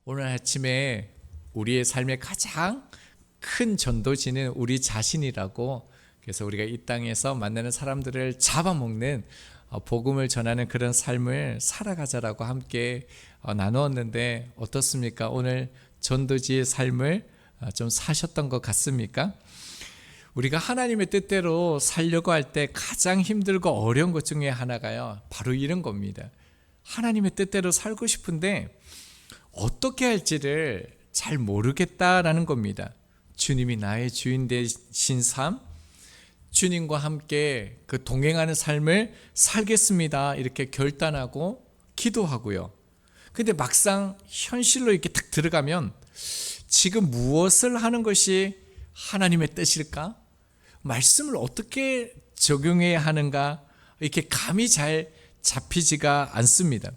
오늘 아침에 우리의 삶의 가장 큰 전도지는 우리 자신이라고, 그래서 우리가 이 땅에서 만나는 사람들을 잡아먹는 복음을 전하는 그런 삶을 살아가자라고 함께 나누었는데 어떻습니까? 오늘 전도지의 삶을 좀 사셨던 것 같습니까? 우리가 하나님의 뜻대로 살려고 할 때 가장 힘들고 어려운 것 중에 하나가요, 바로 이런 겁니다. 하나님의 뜻대로 살고 싶은데 어떻게 할지를 잘 모르겠다라는 겁니다. 주님이 나의 주인 되신 삶, 주님과 함께 그 동행하는 삶을 살겠습니다, 이렇게 결단하고 기도하고요. 근데 막상 현실로 이렇게 딱 들어가면 지금 무엇을 하는 것이 하나님의 뜻일까? 말씀을 어떻게 적용해야 하는가? 이렇게 감이 잘 잡히지가 않습니다.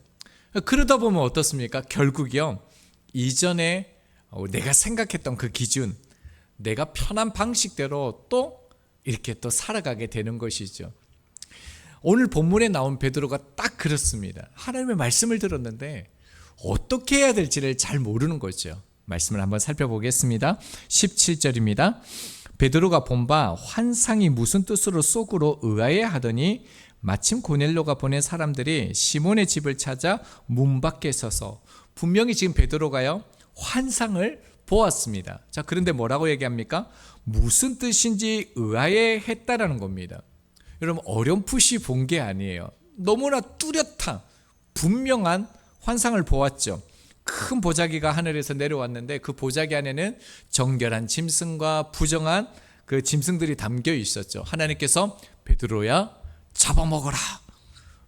그러다 보면 어떻습니까? 결국이요, 이전에 내가 생각했던 그 기준, 내가 편한 방식대로 또 이렇게 또 살아가게 되는 것이죠. 오늘 본문에 나온 베드로가 딱 그렇습니다. 하나님의 말씀을 들었는데 어떻게 해야 될지를 잘 모르는 거죠. 말씀을 한번 살펴보겠습니다. 17절입니다. 베드로가 본 바 환상이 무슨 뜻으로 속으로 의아해하더니 마침 고넬료가 보낸 사람들이 시몬의 집을 찾아 문 밖에 서서, 분명히 지금 베드로가요 환상을 보았습니다. 자, 그런데 뭐라고 얘기합니까? 무슨 뜻인지 의아해했다라는 겁니다. 여러분, 어렴풋이 본 게 아니에요. 너무나 뚜렷한 분명한 환상을 보았죠. 큰 보자기가 하늘에서 내려왔는데 그 보자기 안에는 정결한 짐승과 부정한 그 짐승들이 담겨 있었죠. 하나님께서 베드로야 잡아먹어라.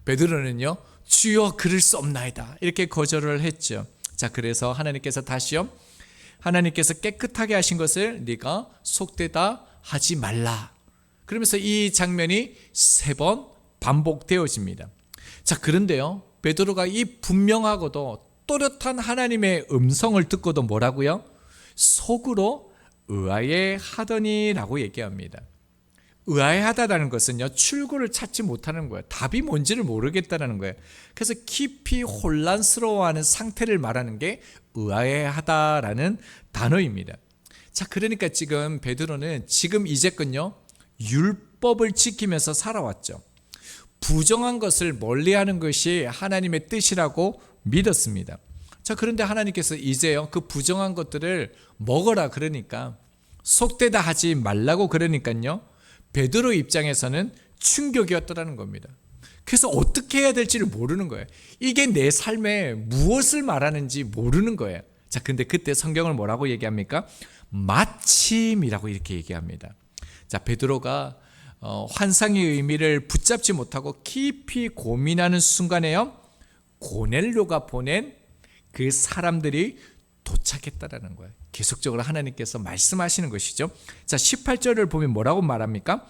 베드로는요, 주여 그럴 수 없나이다, 이렇게 거절을 했죠. 자, 그래서 하나님께서 다시요, 하나님께서 깨끗하게 하신 것을 네가 속되다 하지 말라, 그러면서 이 장면이 3번 반복되어집니다. 자, 그런데요, 베드로가 이 분명하고도 또렷한 하나님의 음성을 듣고도 뭐라고요? 속으로 의아해하더니 라고 얘기합니다. 의아해하다라는 것은요, 출구를 찾지 못하는 거예요. 답이 뭔지를 모르겠다는 거예요. 그래서 깊이 혼란스러워하는 상태를 말하는 게 의아해하다라는 단어입니다. 자, 그러니까 지금 베드로는 지금 이제껏요 율법을 지키면서 살아왔죠. 부정한 것을 멀리하는 것이 하나님의 뜻이라고 믿었습니다. 자, 그런데 하나님께서 이제요 그 부정한 것들을 먹어라 그러니까, 속되다 하지 말라고 그러니까요, 베드로 입장에서는 충격이었더라는 겁니다. 그래서 어떻게 해야 될지를 모르는 거예요. 이게 내 삶에 무엇을 말하는지 모르는 거예요. 자, 근데 그때 성경을 뭐라고 얘기합니까? 마침이라고 이렇게 얘기합니다. 자, 베드로가 환상의 의미를 붙잡지 못하고 깊이 고민하는 순간에요, 고넬료가 보낸 그 사람들이 도착했다라는 거예요. 계속적으로 하나님께서 말씀하시는 것이죠. 자, 18절을 보면 뭐라고 말합니까?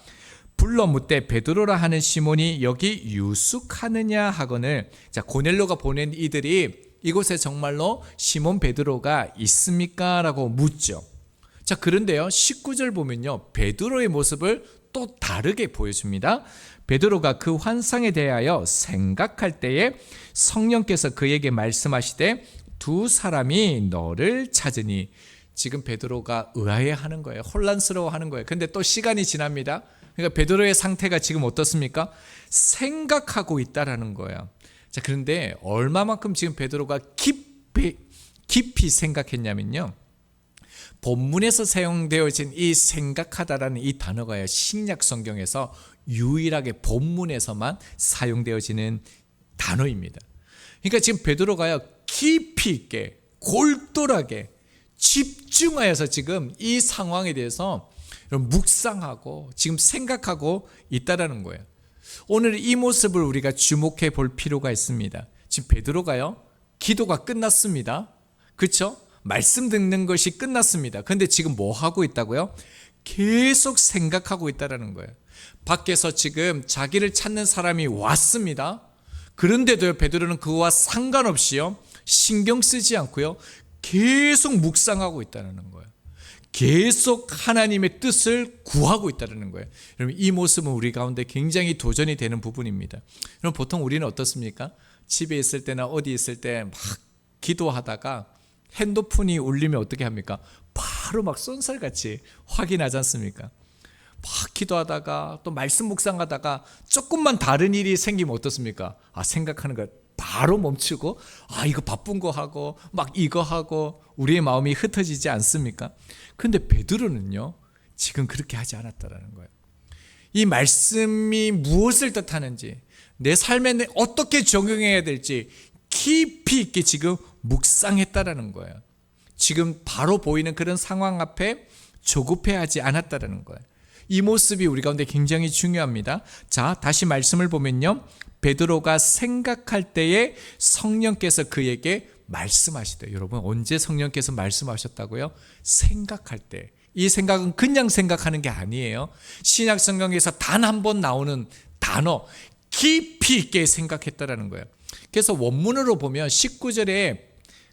불러 묻되 베드로라 하는 시몬이 여기 유숙하느냐 하거늘. 자, 고넬료가 보낸 이들이 이곳에 정말로 시몬 베드로가 있습니까? 라고 묻죠. 자, 그런데요 19절 보면요, 베드로의 모습을 또 다르게 보여줍니다. 베드로가 그 환상에 대하여 생각할 때에 성령께서 그에게 말씀하시되 2 사람이 너를 찾으니. 지금 베드로가 의아해하는 거예요. 혼란스러워하는 거예요. 근데 또 시간이 지납니다. 그러니까 베드로의 상태가 지금 어떻습니까? 생각하고 있다라는 거예요. 자, 그런데 얼마만큼 지금 베드로가 깊이 생각했냐면요, 본문에서 사용되어진 이 생각하다라는 이 단어가요, 신약 성경에서 유일하게 본문에서만 사용되어지는 단어입니다. 그러니까 지금 베드로가요 깊이 있게 골똘하게 집중하여서 지금 이 상황에 대해서 묵상하고 지금 생각하고 있다라는 거예요. 오늘 이 모습을 우리가 주목해 볼 필요가 있습니다. 지금 베드로가요 기도가 끝났습니다. 그렇죠? 말씀 듣는 것이 끝났습니다. 그런데 지금 뭐 하고 있다고요? 계속 생각하고 있다라는 거예요. 밖에서 지금 자기를 찾는 사람이 왔습니다. 그런데도 베드로는 그와 상관없이요 신경 쓰지 않고요 계속 묵상하고 있다는 거예요. 계속 하나님의 뜻을 구하고 있다는 거예요. 여러분, 이 모습은 우리 가운데 굉장히 도전이 되는 부분입니다. 여러분, 보통 우리는 어떻습니까? 집에 있을 때나 어디 있을 때 막 기도하다가 핸드폰이 울리면 어떻게 합니까? 바로 막 쏜살같이 확인하지 않습니까? 막 기도하다가 또 말씀 묵상하다가 조금만 다른 일이 생기면 어떻습니까? 생각하는 거 바로 멈추고 이거 바쁜 거 하고 막 이거 하고 우리의 마음이 흩어지지 않습니까? 근데 베드로는요 지금 그렇게 하지 않았다라는 거예요. 이 말씀이 무엇을 뜻하는지, 내 삶에 어떻게 적용해야 될지 깊이 있게 지금 묵상했다라는 거예요. 지금 바로 보이는 그런 상황 앞에 조급해하지 않았다라는 거예요. 이 모습이 우리 가운데 굉장히 중요합니다. 자, 다시 말씀을 보면요, 베드로가 생각할 때에 성령께서 그에게 말씀하시대요. 여러분, 언제 성령께서 말씀하셨다고요? 생각할 때. 이 생각은 그냥 생각하는 게 아니에요. 신약 성경에서 단 한 번 나오는 단어, 깊이 있게 생각했다라는 거예요. 그래서 원문으로 보면 19절에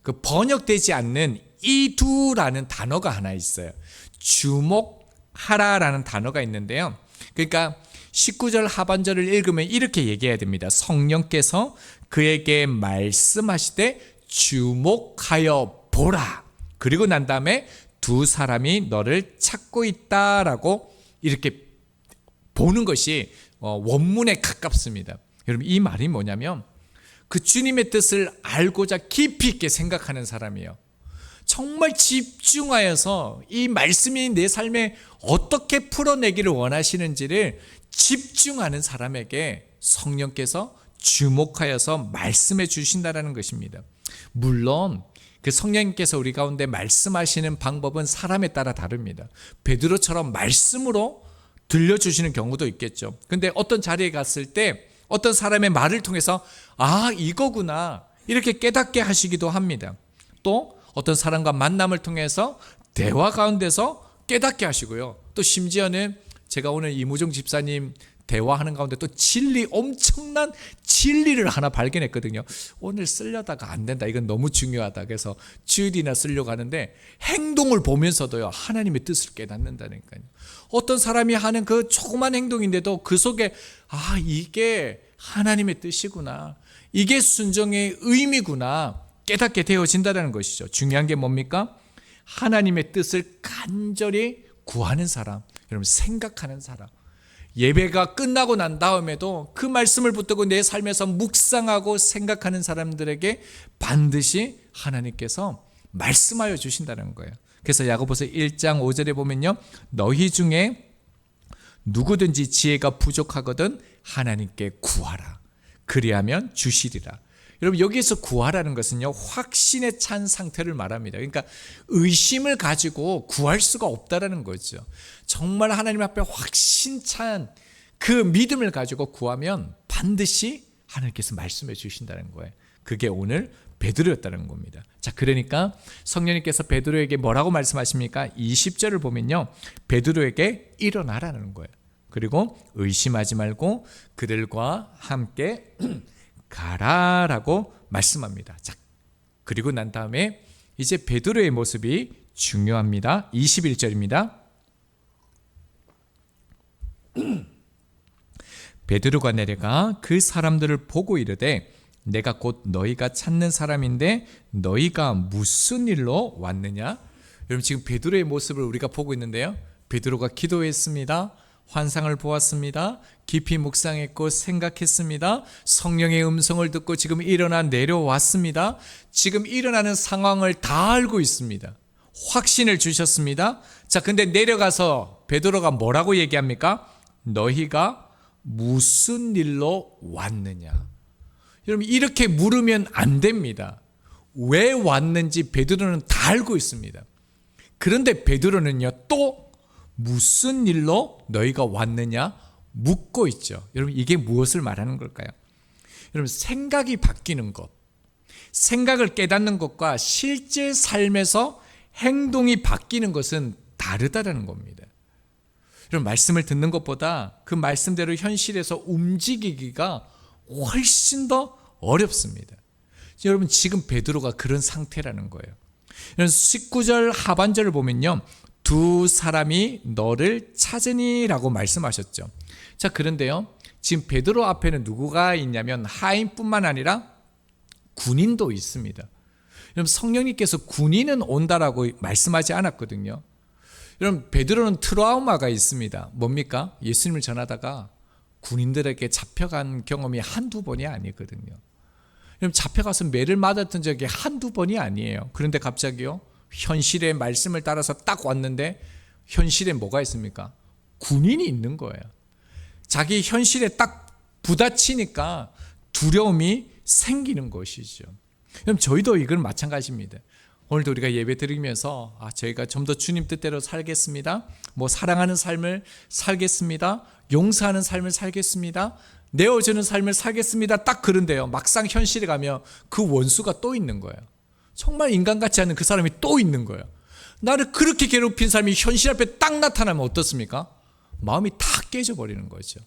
그 번역되지 않는 이두라는 단어가 하나 있어요. 주목하라라는 단어가 있는데요. 그러니까 19절 하반절을 읽으면 이렇게 얘기해야 됩니다. 성령께서 그에게 말씀하시되 주목하여 보라. 그리고 난 다음에 두 사람이 너를 찾고 있다라고 이렇게 보는 것이 원문에 가깝습니다. 여러분, 이 말이 뭐냐면 그 주님의 뜻을 알고자 깊이 있게 생각하는 사람이에요. 정말 집중하여서 이 말씀이 내 삶에 어떻게 풀어내기를 원하시는지를 집중하는 사람에게 성령께서 주목하여서 말씀해 주신다는 것입니다. 물론 그 성령님께서 우리 가운데 말씀하시는 방법은 사람에 따라 다릅니다. 베드로처럼 말씀으로 들려주시는 경우도 있겠죠. 근데 어떤 자리에 갔을 때 어떤 사람의 말을 통해서 이거구나 이렇게 깨닫게 하시기도 합니다. 또 어떤 사람과 만남을 통해서 대화 가운데서 깨닫게 하시고요. 또 심지어는 제가 오늘 이무종 집사님 대화하는 가운데 또 엄청난 진리를 하나 발견했거든요. 오늘 쓰려다가 안 된다. 이건 너무 중요하다. 그래서 주일이나 쓰려고 하는데 행동을 보면서도요, 하나님의 뜻을 깨닫는다니까요. 어떤 사람이 하는 그 조그만 행동인데도 그 속에 이게 하나님의 뜻이구나. 이게 순종의 의미구나. 깨닫게 되어진다는 것이죠. 중요한 게 뭡니까? 하나님의 뜻을 간절히 구하는 사람, 여러분 생각하는 사람. 예배가 끝나고 난 다음에도 그 말씀을 붙들고 내 삶에서 묵상하고 생각하는 사람들에게 반드시 하나님께서 말씀하여 주신다는 거예요. 그래서 야고보서 1장 5절에 보면요, 너희 중에 누구든지 지혜가 부족하거든 하나님께 구하라. 그리하면 주시리라. 여러분, 여기에서 구하라는 것은요, 확신에 찬 상태를 말합니다. 그러니까 의심을 가지고 구할 수가 없다라는 거죠. 정말 하나님 앞에 확신찬 그 믿음을 가지고 구하면 반드시 하나님께서 말씀해 주신다는 거예요. 그게 오늘 베드로였다는 겁니다. 자, 그러니까 성령님께서 베드로에게 뭐라고 말씀하십니까? 20절을 보면요, 베드로에게 일어나라는 거예요. 그리고 의심하지 말고 그들과 함께 가라라고 말씀합니다. 자, 그리고 난 다음에 이제 베드로의 모습이 중요합니다. 21절입니다. 베드로가 내려가 그 사람들을 보고 이르되 내가 곧 너희가 찾는 사람인데 너희가 무슨 일로 왔느냐? 여러분, 지금 베드로의 모습을 우리가 보고 있는데요, 베드로가 기도했습니다. 환상을 보았습니다. 깊이 묵상했고 생각했습니다. 성령의 음성을 듣고 지금 일어나 내려왔습니다. 지금 일어나는 상황을 다 알고 있습니다. 확신을 주셨습니다. 자, 근데 내려가서 베드로가 뭐라고 얘기합니까? 너희가 무슨 일로 왔느냐? 여러분, 이렇게 물으면 안 됩니다. 왜 왔는지 베드로는 다 알고 있습니다. 그런데 베드로는요, 또 무슨 일로 너희가 왔느냐 묻고 있죠. 여러분, 이게 무엇을 말하는 걸까요? 여러분, 생각이 바뀌는 것, 생각을 깨닫는 것과 실제 삶에서 행동이 바뀌는 것은 다르다는 겁니다. 여러분, 말씀을 듣는 것보다 그 말씀대로 현실에서 움직이기가 훨씬 더 어렵습니다. 여러분, 지금 베드로가 그런 상태라는 거예요. 19절 하반절을 보면요, 두 사람이 너를 찾으니라고 말씀하셨죠. 자, 그런데요, 지금 베드로 앞에는 누구가 있냐면 하인뿐만 아니라 군인도 있습니다. 여러분 성령님께서 군인은 온다라고 말씀하지 않았거든요. 여러분 베드로는 트라우마가 있습니다. 뭡니까? 예수님을 전하다가 군인들에게 잡혀간 경험이 한두 번이 아니거든요. 여러분 잡혀가서 매를 맞았던 적이 한두 번이 아니에요. 그런데 갑자기요 현실의 말씀을 따라서 딱 왔는데 현실에 뭐가 있습니까? 군인이 있는 거예요. 자기 현실에 딱 부딪히니까 두려움이 생기는 것이죠. 그럼 저희도 이건 마찬가지입니다. 오늘도 우리가 예배 드리면서 저희가 좀 더 주님 뜻대로 살겠습니다. 사랑하는 삶을 살겠습니다. 용서하는 삶을 살겠습니다. 내어주는 삶을 살겠습니다. 딱 그런데요. 막상 현실에 가면 그 원수가 또 있는 거예요. 정말 인간 같지 않은 그 사람이 또 있는 거예요. 나를 그렇게 괴롭힌 사람이 현실 앞에 딱 나타나면 어떻습니까? 마음이 다 깨져버리는 거죠.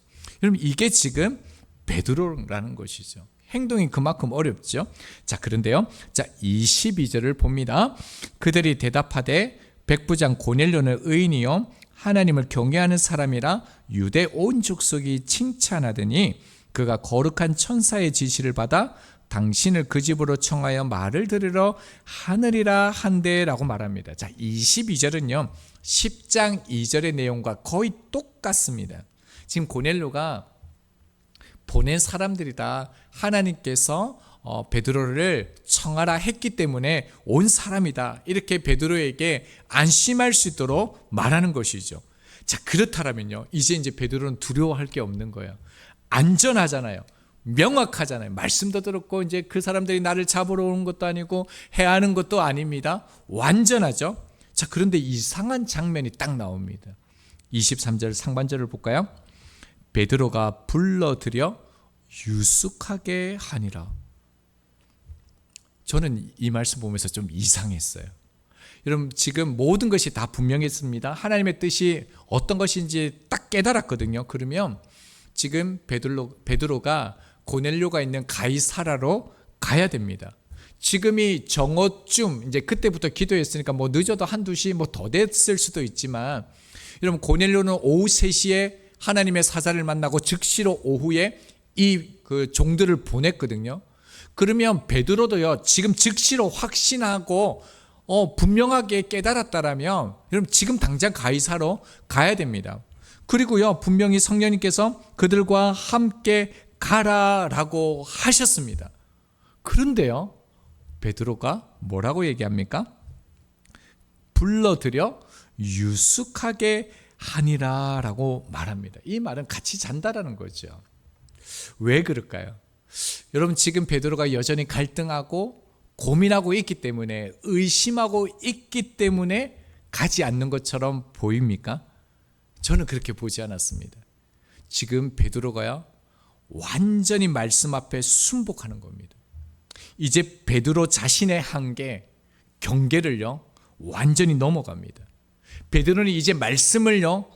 여러분 이게 지금 베드로라는 것이죠. 행동이 그만큼 어렵죠. 자, 그런데요. 자, 22절을 봅니다. 그들이 대답하되 백부장 고넬료는 의인이요 하나님을 경외하는 사람이라 유대 온 족속이 칭찬하더니 그가 거룩한 천사의 지시를 받아 당신을 그 집으로 청하여 말을 들으러 하느리라 한대라고 말합니다. 자, 22절은요. 10장 2절의 내용과 거의 똑같습니다. 지금 고넬료가 보낸 사람들이다. 하나님께서 베드로를 청하라 했기 때문에 온 사람이다. 이렇게 베드로에게 안심할 수 있도록 말하는 것이죠. 자, 그렇다면요. 이제 베드로는 두려워할 게 없는 거예요. 안전하잖아요. 명확하잖아요. 말씀도 들었고 이제 그 사람들이 나를 잡으러 오는 것도 아니고 해하는 것도 아닙니다. 완전하죠. 자, 그런데 이상한 장면이 딱 나옵니다. 23절 상반절을 볼까요? 베드로가 불러들여 유숙하게 하니라. 저는 이 말씀 보면서 좀 이상했어요. 여러분 지금 모든 것이 다 분명했습니다. 하나님의 뜻이 어떤 것인지 딱 깨달았거든요. 그러면 지금 베드로가 고넬료가 있는 가이사라로 가야 됩니다. 지금이 정오쯤 이제 그때부터 기도했으니까 늦어도 한두 시 더 됐을 수도 있지만 여러분 고넬료는 오후 3시에 하나님의 사자를 만나고 즉시로 오후에 그 종들을 보냈거든요. 그러면 베드로도요 지금 즉시로 확신하고 분명하게 깨달았다라면 여러분 지금 당장 가이사로 가야 됩니다. 그리고요 분명히 성령님께서 그들과 함께 가라라고 하셨습니다. 그런데요 베드로가 뭐라고 얘기합니까? 불러들여 유숙하게 하니라라고 말합니다. 이 말은 같이 잔다라는 거죠. 왜 그럴까요? 여러분 지금 베드로가 여전히 갈등하고 고민하고 있기 때문에 의심하고 있기 때문에 가지 않는 것처럼 보입니까? 저는 그렇게 보지 않았습니다. 지금 베드로가요 완전히 말씀 앞에 순복하는 겁니다. 이제 베드로 자신의 한계, 경계를요 완전히 넘어갑니다. 베드로는 이제 말씀을요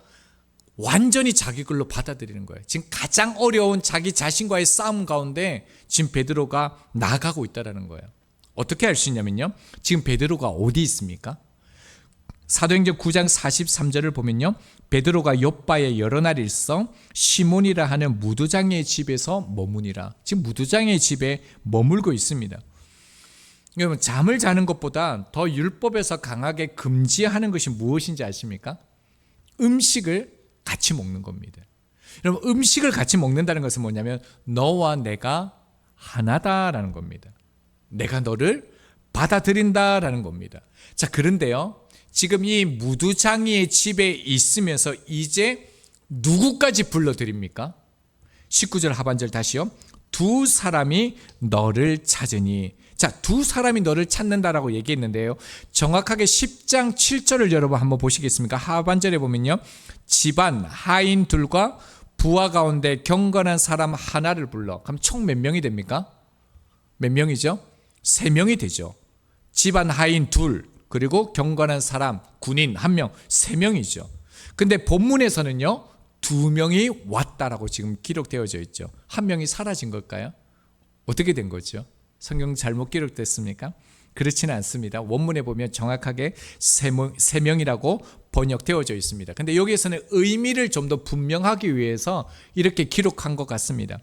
완전히 자기 걸로 받아들이는 거예요. 지금 가장 어려운 자기 자신과의 싸움 가운데 지금 베드로가 나아가고 있다는 거예요. 어떻게 알 수 있냐면요 지금 베드로가 어디 있습니까? 사도행전 9장 43절을 보면요 베드로가 요빠에 여러 날 있어 시몬이라 하는 무두장의 집에서 머무니라. 지금 무두장의 집에 머물고 있습니다. 여러분 잠을 자는 것보다 더 율법에서 강하게 금지하는 것이 무엇인지 아십니까? 음식을 같이 먹는 겁니다. 여러분 음식을 같이 먹는다는 것은 뭐냐면 너와 내가 하나다라는 겁니다. 내가 너를 받아들인다라는 겁니다. 자, 그런데요 지금 이 무두장이의 집에 있으면서 이제 누구까지 불러드립니까? 19절 하반절 다시요. 두 사람이 너를 찾으니. 자, 두 사람이 너를 찾는다라고 얘기했는데요. 정확하게 10장 7절을 여러분 한번 보시겠습니까? 하반절에 보면요. 집안 하인 둘과 부하 가운데 경건한 사람 하나를 불러. 그럼 총 몇 명이 됩니까? 몇 명이죠? 3명이 되죠. 집안 하인 둘, 그리고 경건한 사람, 군인 1명, 3명이죠. 근데 본문에서는요. 2명이 왔다라고 지금 기록되어져 있죠. 1명이 사라진 걸까요? 어떻게 된 거죠? 성경 잘못 기록됐습니까? 그렇지는 않습니다. 원문에 보면 정확하게 3명이라고 번역되어져 있습니다. 근데 여기에서는 의미를 좀 더 분명하기 위해서 이렇게 기록한 것 같습니다.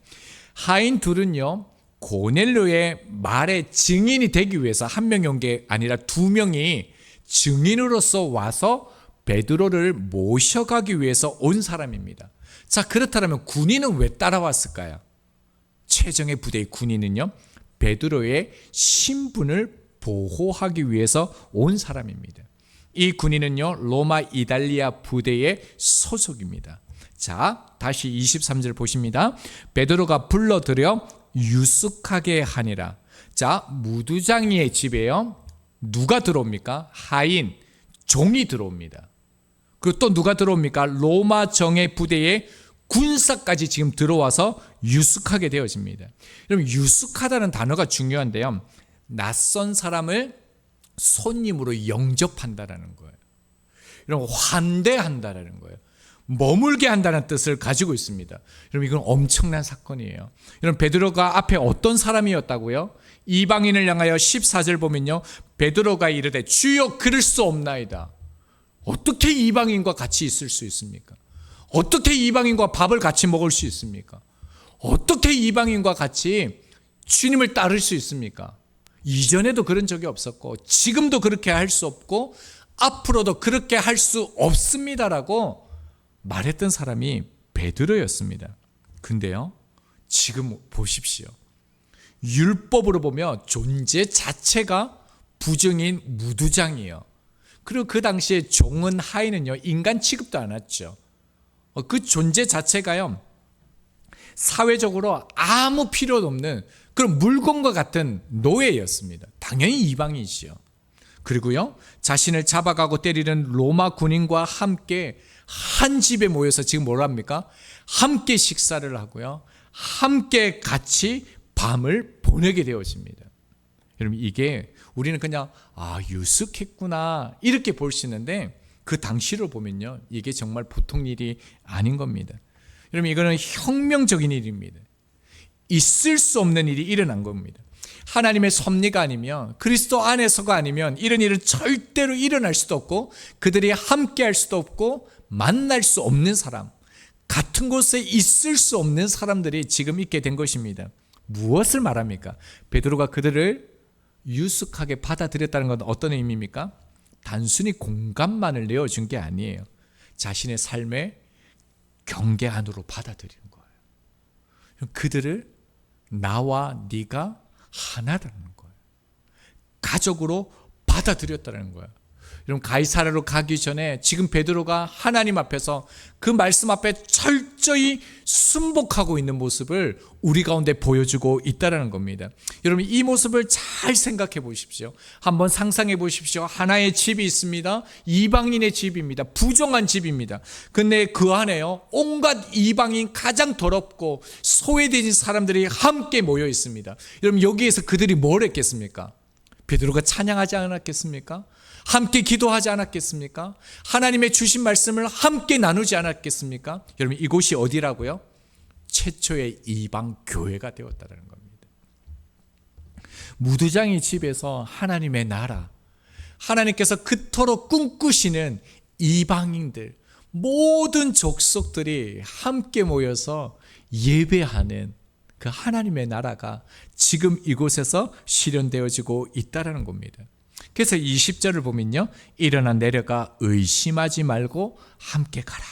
하인 둘은요 고넬료의 말의 증인이 되기 위해서 한 명이 온 게 아니라 두 명이 증인으로서 와서 베드로를 모셔가기 위해서 온 사람입니다. 자, 그렇다면 군인은 왜 따라왔을까요? 최정예 부대의 군인은요, 베드로의 신분을 보호하기 위해서 온 사람입니다. 이 군인은요, 로마 이탈리아 부대의 소속입니다. 자, 다시 23절 보십니다. 베드로가 불러들여 유숙하게 하니라. 자, 무두장이의 집에요, 누가 들어옵니까? 하인, 종이 들어옵니다. 그리고 또 누가 들어옵니까? 로마 정예 부대의 군사까지 지금 들어와서 유숙하게 되어집니다. 여러분, 유숙하다는 단어가 중요한데요, 낯선 사람을 손님으로 영접한다라는 거예요. 이런 환대한다라는 거예요. 머물게 한다는 뜻을 가지고 있습니다. 여러분, 이건 엄청난 사건이에요. 여러분, 베드로가 앞에 어떤 사람이었다고요? 이방인을 향하여 14절 보면요, 베드로가 이르되 주여 그럴 수 없나이다. 어떻게 이방인과 같이 있을 수 있습니까? 어떻게 이방인과 밥을 같이 먹을 수 있습니까? 어떻게 이방인과 같이 주님을 따를 수 있습니까? 이전에도 그런 적이 없었고 지금도 그렇게 할 수 없고 앞으로도 그렇게 할 수 없습니다라고 말했던 사람이 베드로였습니다. 근데요, 지금 보십시오. 율법으로 보면 존재 자체가 부정인 무두장이에요. 그리고 그 당시에 종은 하인은요, 인간 취급도 안 했죠. 그 존재 자체가요, 사회적으로 아무 필요도 없는 그런 물건과 같은 노예였습니다. 당연히 이방인이지요. 그리고요, 자신을 잡아가고 때리는 로마 군인과 함께 한 집에 모여서 지금 뭘 합니까? 함께 식사를 하고요, 함께 같이 밤을 보내게 되어집니다. 여러분, 이게 우리는 그냥 유숙했구나 이렇게 볼 수 있는데 그 당시로 보면요, 이게 정말 보통 일이 아닌 겁니다. 여러분, 이거는 혁명적인 일입니다. 있을 수 없는 일이 일어난 겁니다. 하나님의 섭리가 아니면, 그리스도 안에서가 아니면 이런 일은 절대로 일어날 수도 없고 그들이 함께 할 수도 없고 만날 수 없는 사람, 같은 곳에 있을 수 없는 사람들이 지금 있게 된 것입니다. 무엇을 말합니까? 베드로가 그들을 유숙하게 받아들였다는 건 어떤 의미입니까? 단순히 공간만을 내어준 게 아니에요. 자신의 삶의 경계 안으로 받아들이는 거예요. 그들을 나와 네가 하나라는 거예요. 가족으로 받아들였다는 거예요. 여러분, 가이사랴로 가기 전에 지금 베드로가 하나님 앞에서 그 말씀 앞에 철저히 순복하고 있는 모습을 우리 가운데 보여주고 있다는 겁니다. 여러분, 이 모습을 잘 생각해 보십시오. 한번 상상해 보십시오. 하나의 집이 있습니다. 이방인의 집입니다. 부정한 집입니다. 근데 그 안에요, 온갖 이방인, 가장 더럽고 소외된 사람들이 함께 모여 있습니다. 여러분, 여기에서 그들이 뭘 했겠습니까? 베드로가 찬양하지 않았겠습니까? 함께 기도하지 않았겠습니까? 하나님의 주신 말씀을 함께 나누지 않았겠습니까? 여러분, 이곳이 어디라고요? 최초의 이방 교회가 되었다는 겁니다. 무두장의 집에서 하나님의 나라, 하나님께서 그토록 꿈꾸시는 이방인들, 모든 족속들이 함께 모여서 예배하는 그 하나님의 나라가 지금 이곳에서 실현되어지고 있다는 겁니다. 그래서 20절을 보면요, 일어나 내려가 의심하지 말고 함께 가라.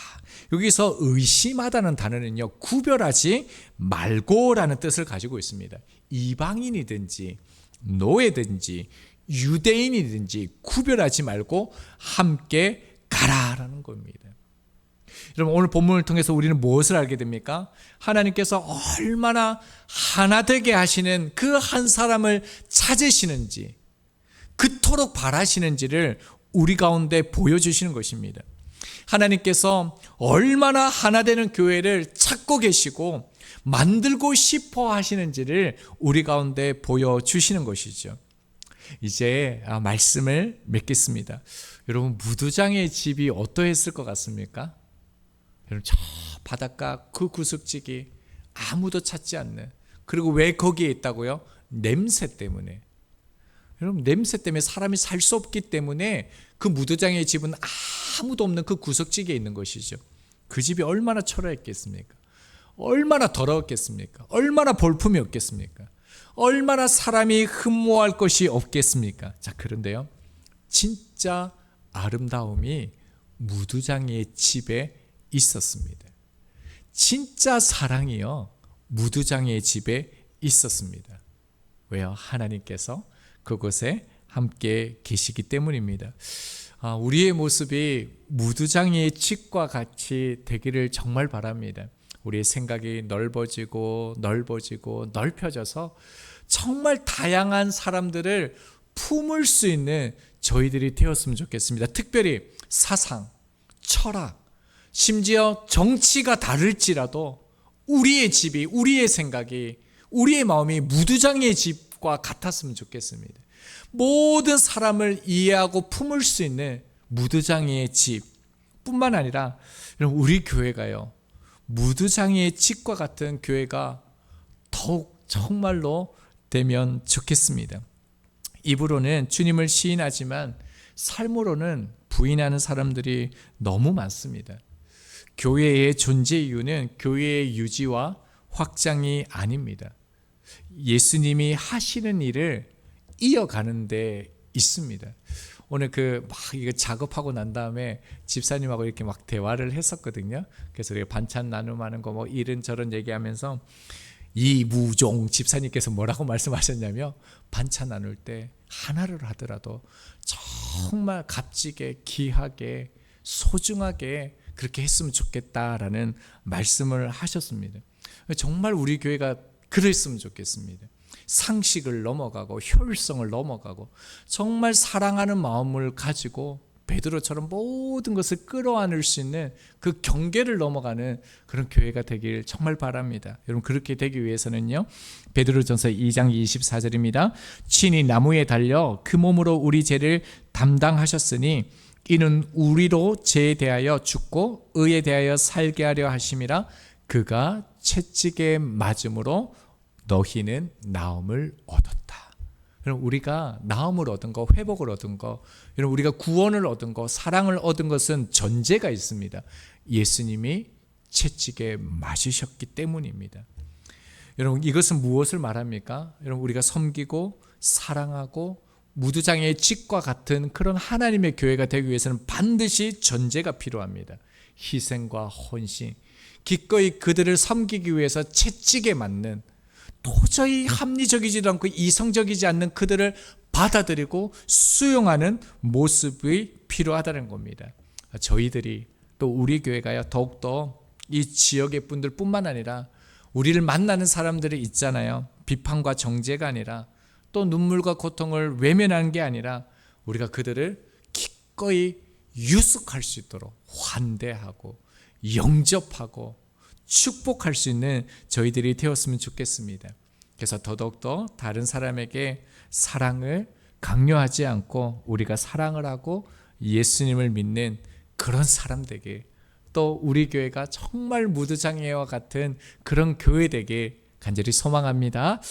여기서 의심하다는 단어는요, 구별하지 말고라는 뜻을 가지고 있습니다. 이방인이든지 노예든지 유대인이든지 구별하지 말고 함께 가라라는 겁니다. 여러분, 오늘 본문을 통해서 우리는 무엇을 알게 됩니까? 하나님께서 얼마나 하나 되게 하시는 그 한 사람을 찾으시는지, 그토록 바라시는지를 우리 가운데 보여주시는 것입니다. 하나님께서 얼마나 하나 되는 교회를 찾고 계시고 만들고 싶어 하시는지를 우리 가운데 보여주시는 것이죠. 이제 말씀을 맺겠습니다. 여러분, 무두장의 집이 어떠했을 것 같습니까? 여러분, 저 바닷가 그 구석지기 아무도 찾지 않는, 그리고 왜 거기에 있다고요? 냄새 때문에. 여러분, 냄새 때문에 사람이 살 수 없기 때문에 그 무두장의 집은 아무도 없는 그 구석지기에 있는 것이죠. 그 집이 얼마나 초라했겠습니까? 얼마나 더러웠겠습니까? 얼마나 볼품이 없겠습니까? 얼마나 사람이 흠모할 것이 없겠습니까? 자, 그런데요, 진짜 아름다움이 무두장이의 집에 있었습니다. 진짜 사랑이요, 무두장이의 집에 있었습니다. 왜요? 하나님께서 그곳에 함께 계시기 때문입니다. 우리의 모습이 무두장이의 집과 같이 되기를 정말 바랍니다. 우리의 생각이 넓어지고 넓혀져서 정말 다양한 사람들을 품을 수 있는 저희들이 되었으면 좋겠습니다. 특별히 사상, 철학, 심지어 정치가 다를지라도 우리의 집이, 우리의 생각이, 우리의 마음이 무두장이의 집과 같았으면 좋겠습니다. 모든 사람을 이해하고 품을 수 있는 무두장이의 집뿐만 아니라 우리 교회가요, 무두장이의 집과 같은 교회가 더욱 정말로 되면 좋겠습니다. 입으로는 주님을 시인하지만 삶으로는 부인하는 사람들이 너무 많습니다. 교회의 존재 이유는 교회의 유지와 확장이 아닙니다. 예수님이 하시는 일을 이어가는 데 있습니다. 오늘 이거 작업하고 난 다음에 집사님하고 이렇게 막 대화를 했었거든요. 그래서 우리가 반찬 나눔하는 거 뭐 이런저런 얘기하면서 이무종 집사님께서 뭐라고 말씀하셨냐면, 반찬 나눌 때 하나를 하더라도 정말 값지게, 귀하게, 소중하게 그렇게 했으면 좋겠다라는 말씀을 하셨습니다. 정말 우리 교회가 그랬으면 좋겠습니다. 상식을 넘어가고 효율성을 넘어가고 정말 사랑하는 마음을 가지고 베드로처럼 모든 것을 끌어안을 수 있는 그 경계를 넘어가는 그런 교회가 되길 정말 바랍니다. 여러분, 그렇게 되기 위해서는요, 베드로전서 2장 24절입니다. 친히 나무에 달려 그 몸으로 우리 죄를 담당하셨으니 이는 우리로 죄에 대하여 죽고 의에 대하여 살게 하려 하심이라. 그가 채찍에 맞음으로 너희는 나음을 얻었다. 여러분, 우리가 나음을 얻은 거, 회복을 얻은 거, 여러분, 우리가 구원을 얻은 거, 사랑을 얻은 것은 전제가 있습니다. 예수님이 채찍에 맞으셨기 때문입니다. 여러분, 이것은 무엇을 말합니까? 여러분, 우리가 섬기고 사랑하고 무두장의 집과 같은 그런 하나님의 교회가 되기 위해서는 반드시 전제가 필요합니다. 희생과 헌신, 기꺼이 그들을 섬기기 위해서 채찍에 맞는, 도저히 합리적이지 않고 이성적이지 않는 그들을 받아들이고 수용하는 모습이 필요하다는 겁니다. 저희들이, 또 우리 교회가요, 더욱더 이 지역의 분들 뿐만 아니라 우리를 만나는 사람들이 있잖아요. 비판과 정죄가 아니라, 또 눈물과 고통을 외면하는 게 아니라 우리가 그들을 기꺼이 유숙할 수 있도록 환대하고 영접하고 축복할 수 있는 저희들이 되었으면 좋겠습니다. 그래서 더더욱더 다른 사람에게 사랑을 강요하지 않고 우리가 사랑을 하고 예수님을 믿는 그런 사람 되게, 또 우리 교회가 정말 무두장애와 같은 그런 교회 되게 간절히 소망합니다.